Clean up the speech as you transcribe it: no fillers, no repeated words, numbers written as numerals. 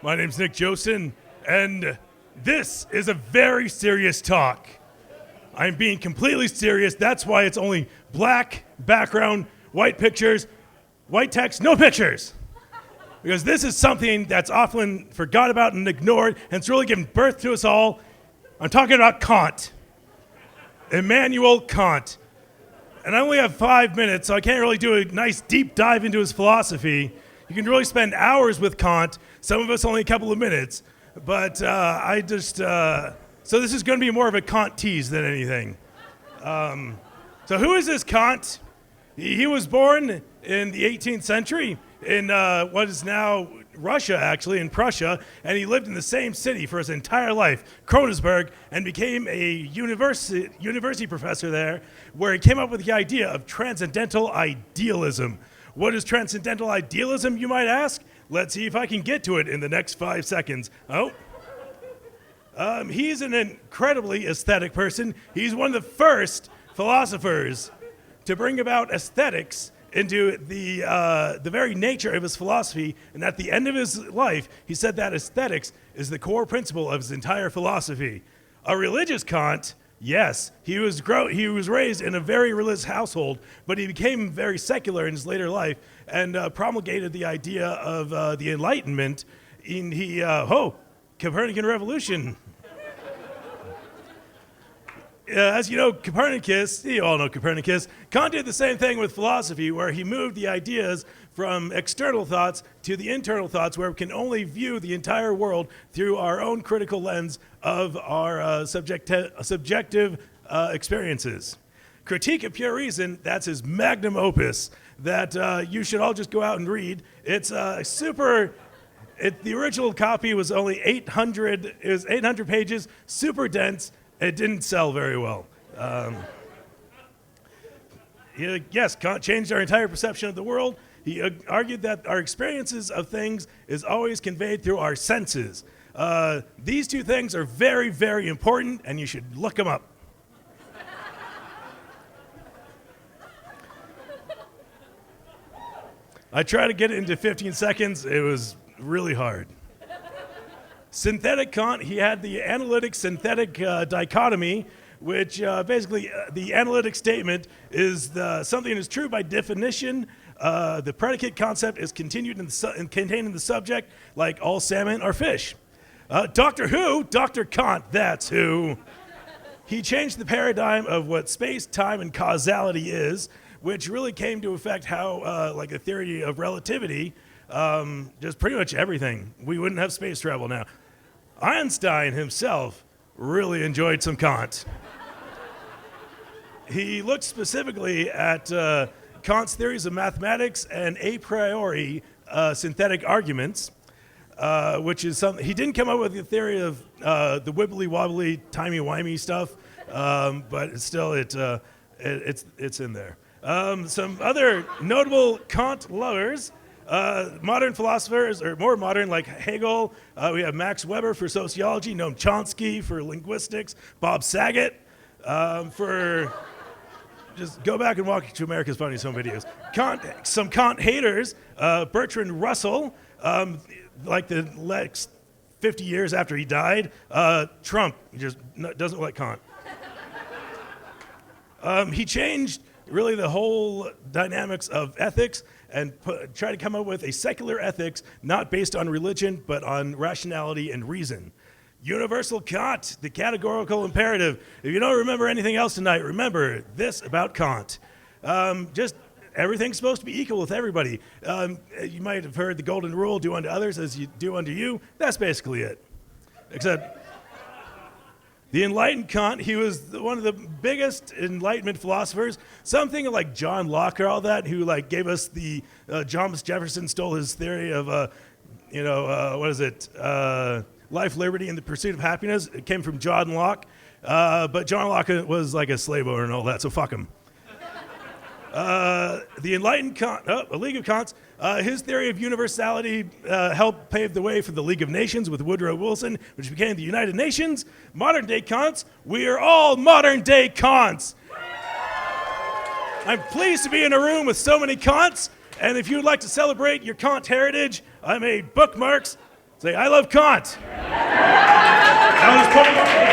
My name's Nick Josten, and this is a very serious talk. I'm being completely serious. That's why it's only black background, white pictures, white text, no pictures. Because this is something that's often forgot about and ignored, and it's really given birth to us all. I'm talking about Kant. Immanuel Kant. And I only have 5 minutes, so I can't really do a nice deep dive into his philosophy. You can really spend hours with Kant, some of us only a couple of minutes. But so this is going to be more of a Kant tease than anything. So who is this Kant? He was born in the 18th century in what is now Russia, actually, in Prussia, and he lived in the same city for his entire life, Königsberg, and became a university professor there, where he came up with the idea of transcendental idealism. What is transcendental idealism, you might ask? Let's see if I can get to it in the next 5 seconds. He's an incredibly aesthetic person. He's one of the first philosophers to bring about aesthetics into the very nature of his philosophy, and at the end of his life, he said that aesthetics is the core principle of his entire philosophy. A religious Kant, yes, he was raised in a very religious household, but he became very secular in his later life and promulgated the idea of the Enlightenment in Copernican revolution. As you know, you all know Copernicus. Kant did the same thing with philosophy, where he moved the ideas from external thoughts to the internal thoughts, where we can only view the entire world through our own critical lens of our subjective experiences. Critique of Pure Reason, that's his magnum opus that you should all just go out and read. It's the original copy was only 800 pages, super dense. It didn't sell very well. Yes, Kant changed our entire perception of the world. He argued that our experiences of things is always conveyed through our senses. These two things are very, very important, and you should look them up. I tried to get it into 15 seconds. It was really hard. Synthetic Kant, he had the analytic-synthetic dichotomy, which basically the analytic statement is something is true by definition. The predicate concept is contained in the subject, like all salmon are fish. Doctor Who? Dr. Kant, that's who. He changed the paradigm of what space, time, and causality is, which really came to affect how, like a theory of relativity, just pretty much everything. We wouldn't have space travel now. Einstein himself really enjoyed some Kant. He looked specifically at Kant's theories of mathematics and a priori synthetic arguments, which is something he didn't come up with the theory of the wibbly wobbly timey wimey stuff, but it's still it's in there. Some other notable Kant lovers. Modern philosophers, or more modern, like Hegel. We have Max Weber for sociology, Noam Chomsky for linguistics, Bob Saget for... Just go back and watch America's Funniest Home Videos. Some Kant haters, Bertrand Russell, like the next 50 years after he died. Trump, he just doesn't like Kant. He changed really the whole dynamics of ethics and try to come up with a secular ethics not based on religion but on rationality and reason. Universal Kant, the categorical imperative. If you don't remember anything else tonight, remember this about Kant. Just everything's supposed to be equal with everybody. You might have heard the golden rule, do unto others as you do unto you. That's basically it. Except the enlightened Kant, he was one of the biggest Enlightenment philosophers. Something like John Locke or all that, who like gave us the Thomas Jefferson stole his theory of, life, liberty, and the pursuit of happiness. It came from John Locke, but John Locke was like a slave owner and all that, so fuck him. The enlightened Kant, a League of Kants, his theory of universality helped pave the way for the League of Nations with Woodrow Wilson, which became the United Nations. Modern day Kants, we are all modern day Kants. I'm pleased to be in a room with so many Kants, and if you would like to celebrate your Kant heritage, I made bookmarks Say, I love Kant. Now let's put